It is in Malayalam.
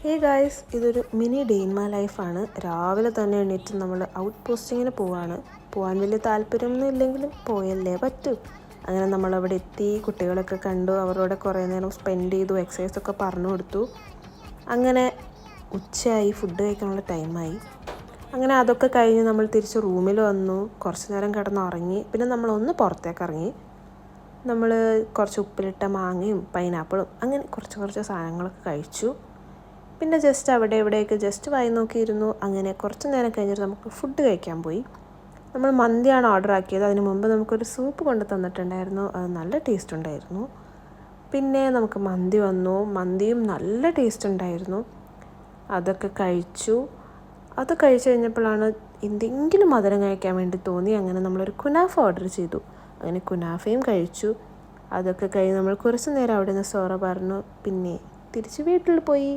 ഹേ ഗായ്സ്, ഇതൊരു മിനി ഡേ ഇൻ മൈ ലൈഫാണ്. രാവിലെ തന്നെ എണീറ്റ് നമ്മൾ ഔട്ട് പോസ്റ്റിങ്ങിന് പോകാൻ വലിയ താല്പര്യമൊന്നും ഇല്ലെങ്കിലും പോയല്ലേ പറ്റൂ. അങ്ങനെ നമ്മളവിടെ എത്തി, കുട്ടികളൊക്കെ കണ്ടു, അവരോട് കുറേ നേരം സ്പെൻഡ് ചെയ്തു, എക്സസൈസൊക്കെ പറഞ്ഞു കൊടുത്തു. അങ്ങനെ ഉച്ചയായി, ഫുഡ് കഴിക്കാനുള്ള ടൈമായി. അങ്ങനെ അതൊക്കെ കഴിഞ്ഞ് നമ്മൾ തിരിച്ച് റൂമിൽ വന്നു, കുറച്ച് നേരം കിടന്നുറങ്ങി. പിന്നെ നമ്മളൊന്ന് പുറത്തേക്ക് ഇറങ്ങി. നമ്മൾ കുറച്ച് ഉപ്പിലിട്ട മാങ്ങയും പൈനാപ്പിളും അങ്ങനെ കുറച്ച് സാധനങ്ങളൊക്കെ കഴിച്ചു. പിന്നെ ജസ്റ്റ് അവിടെ ഇവിടെയൊക്കെ ജസ്റ്റ് വായി നോക്കിയിരുന്നു. അങ്ങനെ കുറച്ച് നേരം കഴിഞ്ഞിട്ട് നമുക്ക് ഫുഡ് കഴിക്കാൻ പോയി. നമ്മൾ മന്തിയാണ് ഓർഡർ ആക്കിയത്. അതിന് മുമ്പ് നമുക്കൊരു സൂപ്പ് കൊണ്ട് തന്നിട്ടുണ്ടായിരുന്നു. അത് നല്ല ടേസ്റ്റ് ഉണ്ടായിരുന്നു. പിന്നെ നമുക്ക് മന്തി വന്നു. മന്തിയും നല്ല ടേസ്റ്റ് ഉണ്ടായിരുന്നു. അതൊക്കെ കഴിച്ചു. അത് കഴിച്ച് കഴിഞ്ഞപ്പോഴാണ് എന്തെങ്കിലും മധുരം കഴിക്കാൻ വേണ്ടി തോന്നി. അങ്ങനെ നമ്മളൊരു കുനാഫ ഓർഡർ ചെയ്തു. അങ്ങനെ കുനാഫയും കഴിച്ചു. അതൊക്കെ കഴിഞ്ഞ് നമ്മൾ കുറച്ച് നേരം അവിടെ നിന്ന് സോറ പറഞ്ഞു. പിന്നെ തിരിച്ച് വീട്ടിൽ പോയി.